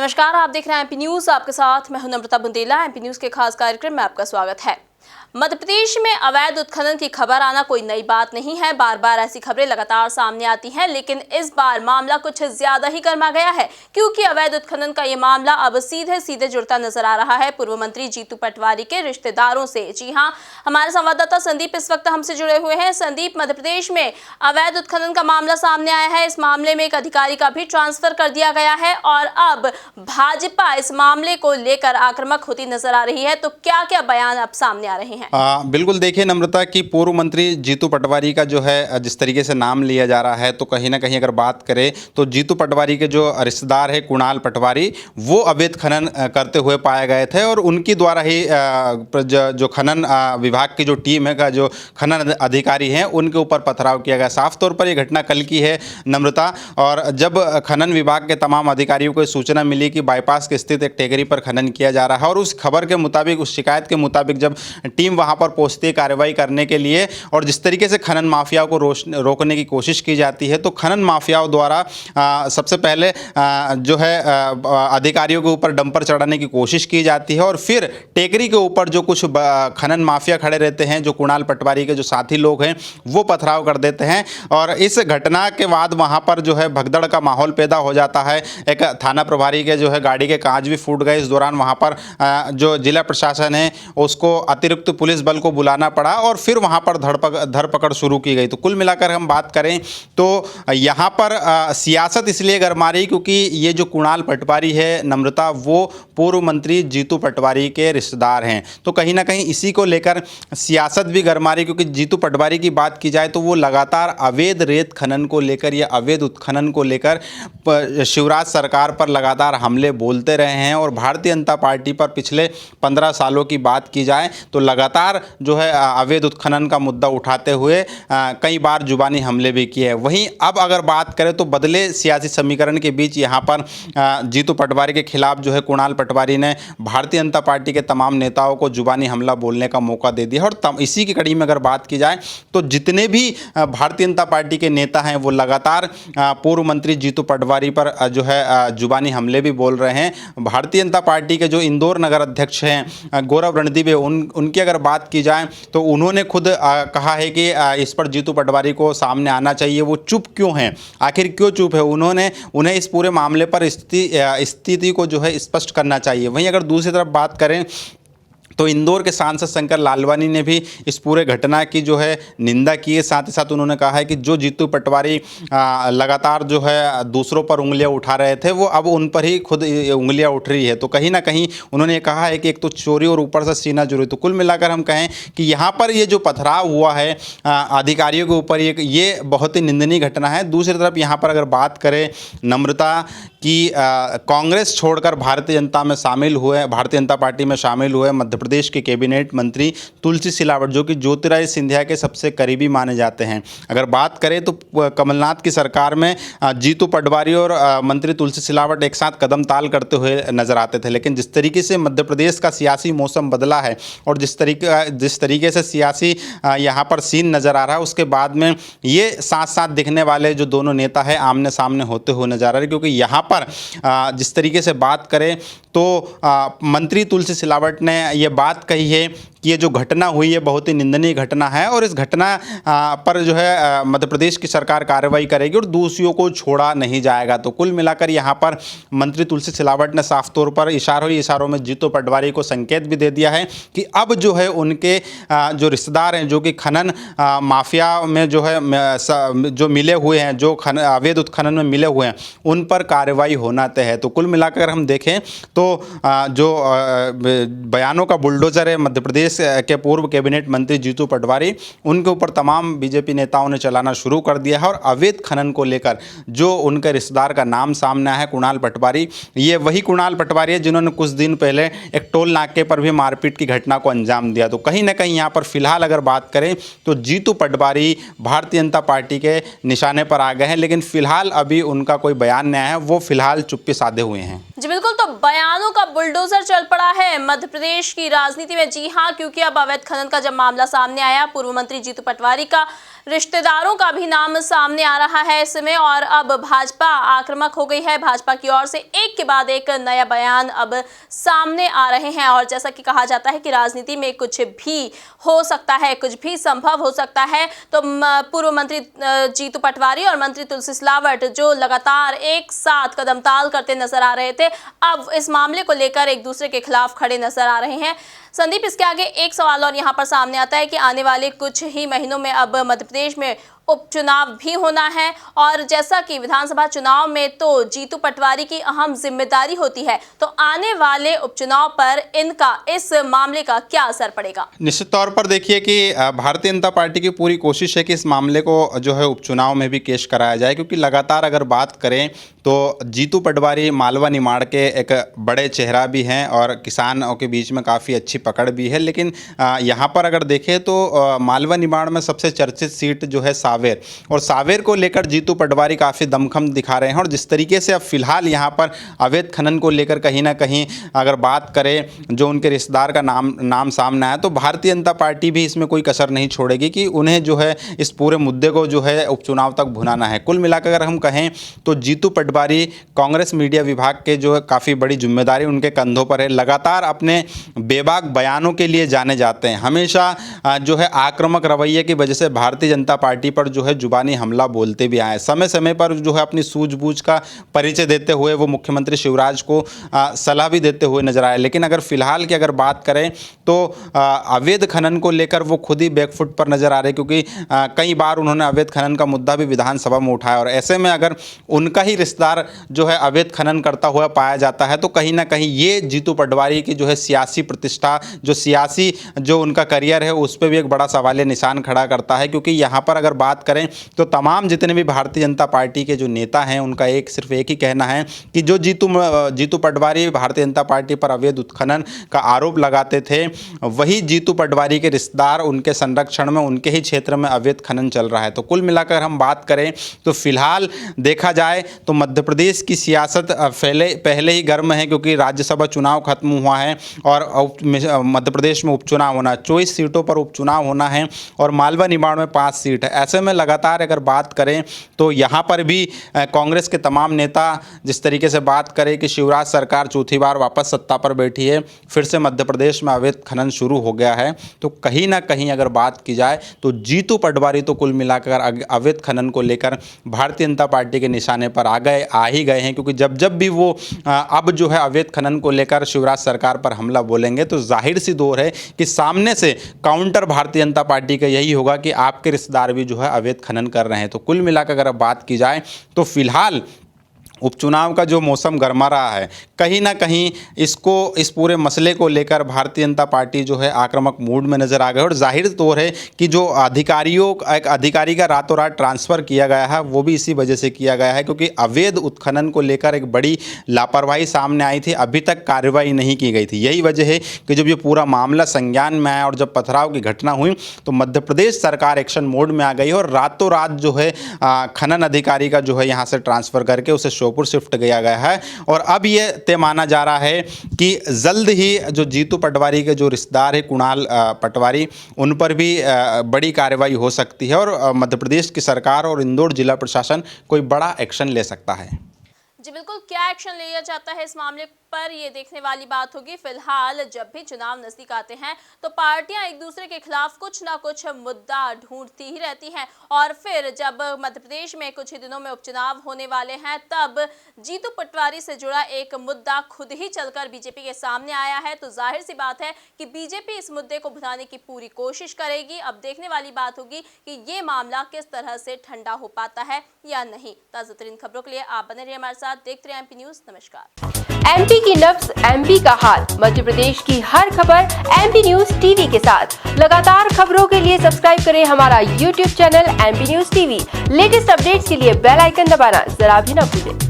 नमस्कार, आप देख रहे हैं एमपी न्यूज। आपके साथ मैं हूं नम्रता बुंदेला। एमपी न्यूज के खास कार्यक्रम में आपका स्वागत है। मध्य प्रदेश में अवैध उत्खनन की खबर आना कोई नई बात नहीं है। बार बार ऐसी खबरें लगातार सामने आती हैं, लेकिन इस बार मामला कुछ ज्यादा ही गर्मा गया है, क्योंकि अवैध उत्खनन का ये मामला अब सीधे सीधे जुड़ता नजर आ रहा है पूर्व मंत्री जीतू पटवारी के रिश्तेदारों से। जी हां, हमारे संवाददाता संदीप इस वक्त हमसे जुड़े हुए हैं। संदीप, मध्य प्रदेश में अवैध उत्खनन का मामला सामने आया है। इस मामले में एक अधिकारी का भी ट्रांसफर कर दिया गया है और अब भाजपा इस मामले को लेकर आक्रामक होती नजर आ रही है। तो क्या क्या बयान अब सामने आ रहे हैं? बिल्कुल, देखिए नम्रता की पूर्व मंत्री जीतू पटवारी का जो है जिस तरीके से नाम लिया जा रहा है, तो कहीं ना कहीं अगर बात करें तो जीतू पटवारी के जो रिश्तेदार है कुणाल पटवारी, वो अवैध खनन करते हुए पाए गए थे और उनकी द्वारा ही जो खनन विभाग की जो टीम है का जो खनन अधिकारी हैं उनके ऊपर पथराव किया गया। साफ तौर पर ये घटना कल की है नम्रता। और जब खनन विभाग के तमाम अधिकारियों को सूचना मिली कि बाईपास के स्थित एक टेकरी पर खनन किया जा रहा है और उस खबर के मुताबिक, उस शिकायत के मुताबिक जब टीम वहां पर पहुंचती है कार्रवाई करने के लिए और जिस तरीके से खनन माफिया को रोकने की कोशिश की जाती है, तो खनन माफियाओं द्वारा सबसे पहले जो है अधिकारियों के ऊपर डंपर चढ़ाने की कोशिश की जाती है और फिर टेकरी के ऊपर जो कुछ खनन माफिया खड़े रहते हैं, जो कुणाल पटवारी के जो साथी लोग हैं, वो पथराव कर देते हैं। और इस घटना के बाद वहां पर जो है भगदड़ का माहौल पैदा हो जाता है। एक थाना प्रभारी के जो है गाड़ी के कांच भी फूट गए। इस दौरान वहां पर जो जिला प्रशासन है उसको अतिरिक्त पुलिस बल को बुलाना पड़ा और फिर वहां पर धरपकड़ शुरू की गई। तो कुल मिलाकर हम बात करें तो यहां पर सियासत इसलिए गरमा रही क्योंकि ये जो कुणाल पटवारी है नम्रता, वो पूर्व मंत्री जीतू पटवारी के रिश्तेदार हैं। तो कहीं ना कहीं इसी को लेकर सियासत भी गरमा रही, क्योंकि जीतू पटवारी की बात की जाए तो वो लगातार अवैध रेत खनन को लेकर या अवैध उत्खनन को लेकर शिवराज सरकार पर लगातार हमले बोलते रहे हैं और भारतीय जनता पार्टी पर पिछले 15 सालों की बात की जाए तो लगातार जो है अवैध उत्खनन का मुद्दा उठाते हुए कई बार जुबानी हमले भी किए हैं। वहीं अब अगर बात करें तो बदले सियासी समीकरण के बीच यहाँ पर जीतू पटवारी के खिलाफ जो है कुणाल पटवारी ने भारतीय जनता पार्टी के तमाम नेताओं को जुबानी हमला बोलने का मौका दे दिया। और इसी की कड़ी में अगर बात की जाए तो जितने भी भारतीय जनता पार्टी के नेता हैं वो लगातार पूर्व मंत्री जीतू पटवारी पर जो है जुबानी हमले भी बोल रहे हैं। भारतीय जनता पार्टी के जो इंदौर नगर अध्यक्ष हैं गौरव रणदीप, उनकी अगर बात की जाए तो उन्होंने खुद कहा है कि इस पर जीतू पटवारी को सामने आना चाहिए। वो चुप क्यों हैं, आखिर क्यों चुप है, उन्हें इस पूरे मामले पर स्थिति को जो है स्पष्ट करना चाहिए। वहीं अगर दूसरी तरफ बात करें तो इंदौर के सांसद शंकर लालवानी ने भी इस पूरे घटना की जो है निंदा की है। साथ ही साथ उन्होंने कहा है कि जो जीतू पटवारी लगातार जो है दूसरों पर उंगलियां उठा रहे थे, वो अब उन पर ही खुद उंगलियां उठ रही है। तो कहीं ना कहीं उन्होंने कहा है कि एक तो चोरी और ऊपर से सीना चोरी। तो कुल मिलाकर हम कहें कि यहाँ पर ये जो पथराव हुआ है अधिकारियों के ऊपर, ये बहुत ही निंदनीय घटना है। दूसरी तरफ यहाँ पर अगर बात करें नम्रता कि कांग्रेस छोड़कर भारतीय जनता पार्टी में शामिल हुए मध्य प्रदेश के कैबिनेट मंत्री तुलसी सिलावट, जो कि ज्योतिरादित्य सिंधिया के सबसे करीबी माने जाते हैं। अगर बात करें तो कमलनाथ की सरकार में जीतू पटवारी और मंत्री तुलसी सिलावट एक साथ कदम ताल करते हुए नजर आते थे, लेकिन जिस तरीके से मध्य प्रदेश का सियासी मौसम बदला है और जिस तरीके से सियासी यहाँ पर सीन नजर आ रहा है, उसके बाद में ये साथ साथ दिखने वाले जो दोनों नेता हैं आमने सामने होते हुए नजर आ रहे हैं। क्योंकि यहाँ पर जिस तरीके से बात करें तो मंत्री तुलसी सिलावट ने यह बात कही है कि ये जो घटना हुई है बहुत ही निंदनीय घटना है और इस घटना पर जो है मध्य प्रदेश की सरकार कार्रवाई करेगी और दोषियों को छोड़ा नहीं जाएगा। तो कुल मिलाकर यहाँ पर मंत्री तुलसी सिलावट ने साफ तौर पर इशारों में जीतू पटवारी को संकेत भी दे दिया है कि अब जो है उनके जो रिश्तेदार हैं, जो कि खनन माफिया में जो है जो मिले हुए हैं, जो अवैध उत्खनन में मिले हुए हैं, उन पर कार्रवाई होना तय है। तो कुल मिलाकर हम देखें तो जो बयानों का बुलडोजर है मध्य प्रदेश के पूर्व कैबिनेट मंत्री जीतू पटवारी, उनके ऊपर तमाम बीजेपी नेताओं ने चलाना शुरू कर दिया है। और अवैध खनन को लेकर जो उनके रिश्तेदार का नाम सामने आया है कुणाल पटवारी, ये वही कुणाल पटवारी है जिन्होंने कुछ दिन पहले एक टोल नाके पर भी मारपीट की घटना को अंजाम दिया। तो कहीं ना कहीं यहाँ पर फिलहाल अगर बात करें तो जीतू पटवारी भारतीय जनता पार्टी के निशाने पर आ गए हैं, लेकिन फिलहाल अभी उनका कोई बयान नहीं आया है, वो फिलहाल चुप्पी साधे हुए हैं। जी बिल्कुल, तो बयानों का बुलडोजर चल पड़ा है मध्य प्रदेश की राजनीति में। जी हाँ, क्योंकि अब अवैध खनन का जब मामला सामने आया, पूर्व मंत्री जीतू पटवारी का रिश्तेदारों का भी नाम सामने आ रहा है इसमें, और अब भाजपा आक्रामक हो गई है। भाजपा की ओर से एक के बाद एक नया बयान अब सामने आ रहे हैं, और जैसा कि कहा जाता है कि राजनीति में कुछ भी हो सकता है, कुछ भी संभव हो सकता है। तो पूर्व मंत्री जीतू पटवारी और मंत्री तुलसी सिलावट जो लगातार एक साथ कदमताल करते नजर आ रहे थे, अब इस मामले को लेकर एक दूसरे के खिलाफ खड़े नजर आ रहे हैं। संदीप, इसके आगे एक सवाल और यहाँ पर सामने आता है कि आने वाले कुछ ही महीनों में अब मध्य प्रदेश में उपचुनाव भी होना है, और जैसा कि विधानसभा चुनाव में तो जीतू पटवारी की अहम जिम्मेदारी होती है, तो आने वाले उपचुनाव पर इनका इस मामले का क्या असर पड़ेगा? निश्चित तौर पर देखिए कि भारतीय जनता पार्टी की पूरी कोशिश है कि इस मामले को जो है उपचुनाव में भी पेश कराया जाए, क्योंकि लगातार अगर बात करें तो जीतू पटवारी मालवा निमाड़ के एक बड़े चेहरा भी हैं और किसानों के बीच में काफ़ी अच्छी पकड़ भी है। लेकिन यहाँ पर अगर देखें तो मालवा निमाड़ में सबसे चर्चित सीट जो है सावेर, और सावेर को लेकर जीतू पटवारी काफ़ी दमखम दिखा रहे हैं। और जिस तरीके से अब फिलहाल यहाँ पर अवैध खनन को लेकर कहीं ना कहीं अगर बात करें, जो उनके रिश्तेदार का नाम सामने आया, तो भारतीय जनता पार्टी भी इसमें कोई कसर नहीं छोड़ेगी कि उन्हें जो है इस पूरे मुद्दे को जो है उपचुनाव तक भुनाना है। कुल मिलाकर अगर हम कहें तो जीतू पटवारी कांग्रेस मीडिया विभाग के जो है काफ़ी बड़ी जिम्मेदारी उनके कंधों पर है। लगातार अपने बेबाक बयानों के लिए जाने जाते हैं, हमेशा जो है आक्रामक रवैये की वजह से भारतीय जनता पार्टी पर जो है जुबानी हमला बोलते भी आए। समय समय पर जो है अपनी सूझबूझ का परिचय देते हुए वो मुख्यमंत्री शिवराज को सलाह भी देते हुए नजर आए। लेकिन अगर फिलहाल की अगर बात करें तो अवैध खनन को लेकर वो खुद ही बैकफुट पर नजर आ रहे, क्योंकि कई बार उन्होंने अवैध खनन का मुद्दा भी विधानसभा में उठाया, और ऐसे में अगर उनका ही रिश्तेदार जो है अवैध खनन करता हुआ पाया जाता है तो कहीं ना कहीं ये जीतू पटवारी की जो है सियासी प्रतिष्ठा, जो सियासी जो उनका करियर है, उस पर भी एक बड़ा सवालिया निशान खड़ा करता है। क्योंकि यहाँ पर अगर बात करें तो तमाम जितने भी भारतीय जनता पार्टी के जो नेता हैं उनका सिर्फ एक ही कहना है कि जो जीतू पटवारी भारतीय जनता पार्टी पर अवैध उत्खनन का आरोप लगाते थे, वही जीतू पटवारी के रिश्तेदार उनके संरक्षण में उनके ही क्षेत्र में अवैध खनन चल रहा है। तो कुल मिलाकर हम बात करें तो फिलहाल देखा जाए तो मध्य प्रदेश की सियासत पहले ही गर्म है, क्योंकि राज्यसभा चुनाव खत्म हुआ है और मध्य प्रदेश में उपचुनाव होना, 24 सीटों पर उपचुनाव होना है और मालवा निमाड़ में 5 सीट है। ऐसे में लगातार अगर बात करें तो यहाँ पर भी कांग्रेस के तमाम नेता जिस तरीके से बात करें कि शिवराज सरकार चौथी बार वापस सत्ता पर बैठी है, फिर से मध्य प्रदेश में अवैध खनन शुरू हो गया है, तो कहीं ना कहीं अगर बात की जाए तो जीतू पटवारी तो कुल मिलाकर अवैध खनन को लेकर भारतीय जनता पार्टी के निशाने पर आ ही गए हैं। क्योंकि जब भी वो अब जो है अवैध खनन को लेकर शिवराज सरकार पर हमला बोलेंगे तो जाहिर सी दौर है कि सामने से काउंटर भारतीय जनता पार्टी का यही होगा कि आपके रिश्तेदार भी जो है अवैध खनन कर रहे हैं। तो कुल मिलाकर अगर बात की जाए तो फिलहाल उपचुनाव का जो मौसम गर्मा रहा है, कहीं ना कहीं इस पूरे मसले को लेकर भारतीय जनता पार्टी जो है आक्रामक मूड में नजर आ गई। और जाहिर तौर है कि जो एक अधिकारी का रातों रात ट्रांसफ़र किया गया है वो भी इसी वजह से किया गया है, क्योंकि अवैध उत्खनन को लेकर एक बड़ी लापरवाही सामने आई थी, अभी तक कार्रवाई नहीं की गई थी। यही वजह है कि जब ये पूरा मामला संज्ञान में आया और जब पथराव की घटना हुई तो मध्य प्रदेश सरकार एक्शन मोड में आ गई और रातों रात जो है खनन अधिकारी का जो है यहाँ से ट्रांसफ़र करके उसे श्योपुर शिफ्ट किया गया है। और अब ये तय माना जा रहा है कि जल्द ही जो जीतू पटवारी के जो रिश्तेदार है कुणाल पटवारी, उन पर भी बड़ी कार्रवाई हो सकती है और मध्य प्रदेश की सरकार और इंदौर जिला प्रशासन कोई बड़ा एक्शन ले सकता है। जी बिल्कुल, क्या एक्शन लिया जाता है इस मामले पर ये देखने वाली बात होगी। फिलहाल जब भी चुनाव नजदीक आते हैं तो पार्टियां एक दूसरे के खिलाफ कुछ ना कुछ मुद्दा ढूंढती ही रहती हैं, और फिर जब मध्य प्रदेश में कुछ ही दिनों में उपचुनाव होने वाले हैं तब जीतू पटवारी से जुड़ा एक मुद्दा खुद ही चलकर बीजेपी के सामने आया है। तो जाहिर सी बात है कि बीजेपी इस मुद्दे को भुनाने की पूरी कोशिश करेगी। अब देखने वाली बात होगी कि ये मामला किस तरह से ठंडा हो पाता है या नहीं। ताज़ा तरीन खबरों के लिए आप बने रहिए हमारे साथ, देखते रहिए एमपी न्यूज। नमस्कार। एमपी की नब्ज, एमपी का हाल, मध्य प्रदेश की हर खबर एमपी न्यूज टीवी के साथ। लगातार खबरों के लिए सब्सक्राइब करें हमारा YouTube channel MP news TV. Latest updates के लिए बेल आइकन दबाना जरा भी न भूलें।